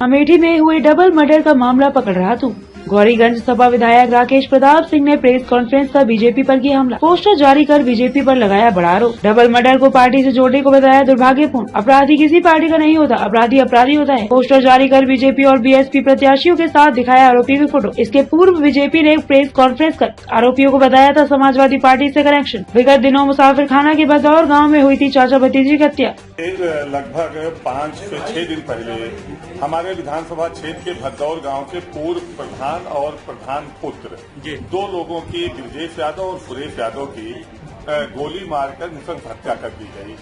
अमेठी में हुए double murder का मामला पकड़ रहा तू। गौरीगंज सपा विधायक राकेश प्रताप सिंह ने प्रेस कॉन्फ्रेंस कर बीजेपी पर किया हमला। पोस्टर जारी कर बीजेपी पर लगाया बड़ा आरोप। डबल मर्डर को पार्टी से जोड़ने को बताया दुर्भाग्यपूर्ण। अपराधी किसी पार्टी का नहीं होता, अपराधी अपराधी होता है। पोस्टर जारी कर बीजेपी और बीएसपी प्रत्याशियों के साथ दिखाया आरोपी की फोटो। इसके पूर्व बीजेपी ने प्रेस कॉन्फ्रेंस कर आरोपियों को बताया था समाजवादी पार्टी से कनेक्शन। विगत दिनों मुसाफिर खाना के भदौर गाँव में हुई थी चाचा भतीजी की हत्या। लगभग 5 से 6 दिन पहले हमारे विधानसभा क्षेत्र के भदौर गांव के पूर्व प्रधान और प्रधान पुत्र 2 लोगों की, ब्रजेश यादव और सुरेश यादव की गोली मारकर नृशंस हत्या कर दी गई।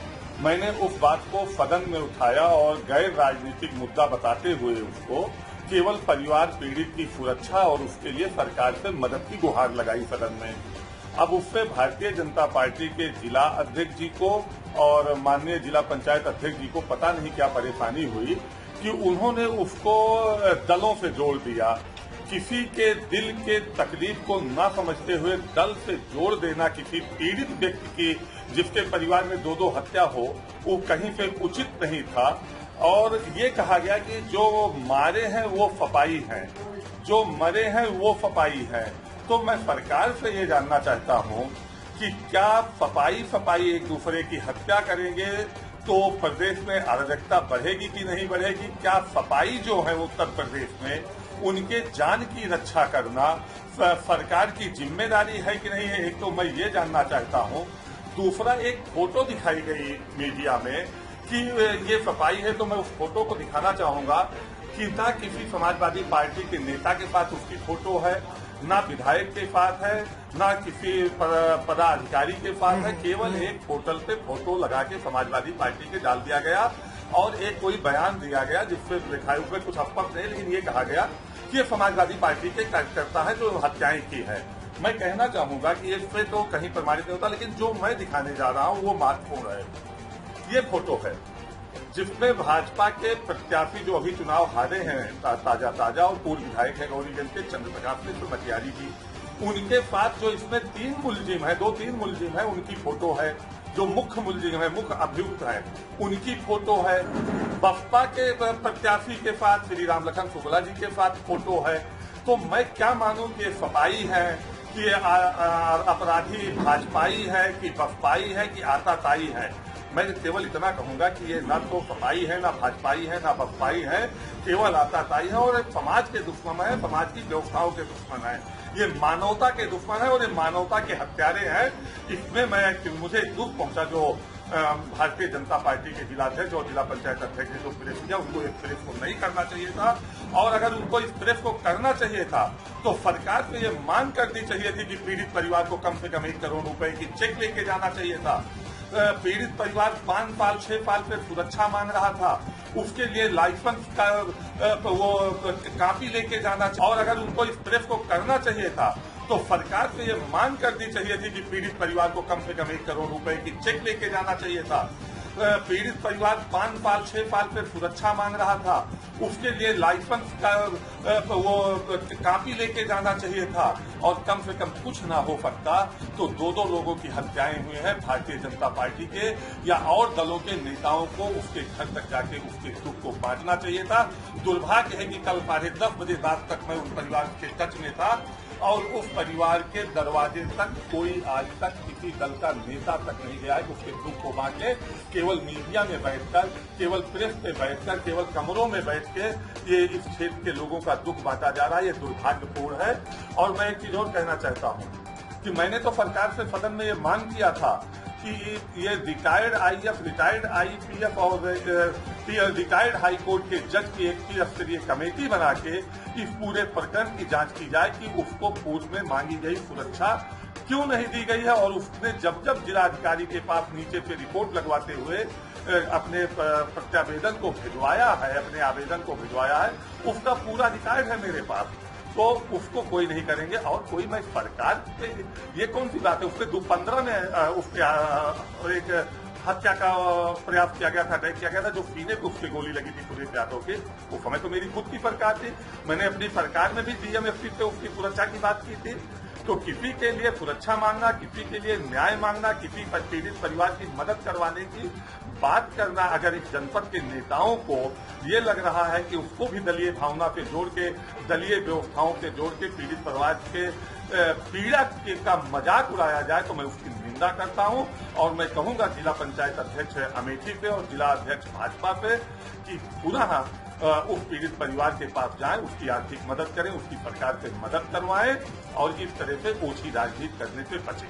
मैंने उस बात को सदन में उठाया और गैर राजनीतिक मुद्दा बताते हुए उसको केवल परिवार पीड़ित की सुरक्षा और उसके लिए सरकार से मदद की गुहार लगाई सदन में। अब उससे भारतीय जनता पार्टी के जिला अध्यक्ष जी को और माननीय जिला पंचायत अध्यक्ष जी को पता नहीं क्या परेशानी हुई कि उन्होंने उसको दलों से जोड़ दिया। किसी के दिल के तकलीफ को न समझते हुए दल से जोड़ देना किसी पीड़ित व्यक्ति की जिसके परिवार में 2-2 हत्या हो, वो कहीं से उचित नहीं था। और ये कहा गया कि जो मारे हैं वो फपाई हैं, जो मरे हैं वो फपाई हैं। तो मैं सरकार से ये जानना चाहता हूँ कि क्या फपाई एक दूसरे की हत्या करेंगे तो प्रदेश में अराजकता बढ़ेगी कि नहीं बढ़ेगी? क्या फपाई जो है उत्तर प्रदेश में उनके जान की रक्षा करना सरकार की जिम्मेदारी है कि नहीं है? एक तो मैं ये जानना चाहता हूँ। दूसरा, एक फोटो दिखाई गई मीडिया में कि ये फपाई है, तो मैं उस फोटो को दिखाना चाहूंगा कि ना किसी समाजवादी पार्टी के नेता के साथ उसकी फोटो है, ना विधायक के साथ है, ना किसी पदाधिकारी के साथ है। केवल एक होटल पे फोटो लगा के समाजवादी पार्टी के डाल दिया गया और एक कोई बयान दिया गया जिससे लिखा है, उसमें कुछ स्पष्ट नहीं, लेकिन ये कहा गया कि ये समाजवादी पार्टी के कार्यकर्ता है जो हत्याएं की है। मैं कहना चाहूंगा कि इससे तो कहीं प्रमाणित नहीं होता, लेकिन जो मैं दिखाने जा रहा हूं वो महत्वपूर्ण है। ये फोटो है जिसमें भाजपा के प्रत्याशी जो अभी चुनाव हारे हैं ताजा और पूर्व विधायक है गौरीगंज के चंद्रप्रकाश मिश्र मटियारी जी, उनके साथ जो इसमें 3 मुलजिम है, 2-3 मुलजिम है, उनकी फोटो है। जो मुख्य मुलजिम है, मुख्य अभियुक्त है, उनकी फोटो है। बसपा के प्रत्याशी के साथ श्री राम लखन शुक्ला जी के साथ फोटो है। तो मैं क्या मानूं कि सफाई है कि अपराधी भाजपाई है कि बसपाई है कि आताताई है? मैं केवल इतना कहूंगा कि ये न तो सफाई है, न भाजपाई है, न बसपाई है, केवल आताताई है और समाज के दुश्मन है, समाज की व्यवस्थाओं के दुश्मन है। ये मानवता के दुश्मन है और ये मानवता के हत्यारे हैं। इसमें मुझे दुख पहुंचा जो भारतीय जनता पार्टी के जिलाध्यक्ष और जिला पंचायत अध्यक्ष ने जो प्रेस किया, उनको इस प्रेस को नहीं करना चाहिए था। और अगर उनको इस प्रेस को करना चाहिए था तो सरकार से ये मांग करनी चाहिए थी कि पीड़ित परिवार को कम से कम 1 करोड़ रुपए की चेक लेके जाना चाहिए था। पीड़ित परिवार 5 साल 6 साल से सुरक्षा मांग रहा था, उसके लिए लाइसेंस का वो कॉपी लेके जाना चाहिए। और अगर उनको इस प्रेस को करना चाहिए था तो सरकार से ये मांग करनी चाहिए थी कि पीड़ित परिवार को कम से कम 1 करोड़ रुपए की चेक लेके जाना चाहिए था। पीड़ित परिवार 5 साल 6 साल से सुरक्षा मांग रहा था, उसके लिए लाइसेंस का वो कॉपी लेके जाना चाहिए था। और कम से कम कुछ ना हो सकता तो 2-2 लोगों की हत्याएं हुई हैं भारतीय जनता पार्टी के या और दलों के नेताओं को उसके घर तक जाके उसके दुख को बांटना चाहिए था। दुर्भाग्य है कि कल 10:30 बजे रात तक मैं उस परिवार के टच में था और उस परिवार के दरवाजे तक कोई आज तक किसी दल का नेता तक नहीं गया है उसके दुख को बांटे। केवल मीडिया में बैठकर, केवल प्रेस पे बैठकर, केवल कमरों में बैठ के ये इस क्षेत्र के लोगों का दुख बांटा जा रहा है। ये दुर्भाग्यपूर्ण है। और मैं एक चीज और कहना चाहता हूँ कि मैंने तो सरकार से सदन में ये मांग किया था कि ये रिटायर्ड आईएएस, रिटायर्ड आईपीएस और रिटायर्ड हाईकोर्ट के जज की एक त्रिस्तरीय कमेटी बना के इस पूरे प्रकरण की जांच की जाए कि उसको पूर्व में मांगी गई सुरक्षा क्यों नहीं दी गई है। और उसने जब जिलाधिकारी के पास नीचे से रिपोर्ट लगवाते हुए अपने प्रत्यावेदन को भिजवाया है, अपने आवेदन को भिजवाया है, उसका पूरा रिकॉर्ड है मेरे पास, तो उसको कोई नहीं करेंगे। और कोई मैं सरकार पे ये कौन सी बात है? उससे 2015 में उसके एक हत्या का प्रयास किया गया था, अटैक किया गया था, जो सीने पे उसकी गोली लगी थी सुरेश यादव के। उस समय तो मेरी खुद की सरकार थी, मैंने अपनी सरकार में भी डीएमएफसी से उसकी सुरक्षा की बात की थी। तो किसी के लिए सुरक्षा मांगना, किसी के लिए न्याय मांगना, किसी पीड़ित परिवार की मदद करवाने की बात करना, अगर इस जनपद के नेताओं को ये लग रहा है कि उसको भी दलीय भावना से जोड़ के, दलीय व्यवस्थाओं से जोड़ के पीड़ित परिवार के पीड़ा का मजाक उड़ाया जाए, तो मैं उसकी निंदा करता हूं। और मैं कहूंगा जिला पंचायत अध्यक्ष अमेठी से और जिला अध्यक्ष भाजपा से कि पुनः उस पीड़ित परिवार के पास जाएं, उसकी आर्थिक मदद करें, उसकी सरकार से मदद करवाएं और इस तरह से ओछी राजनीति करने से बचें।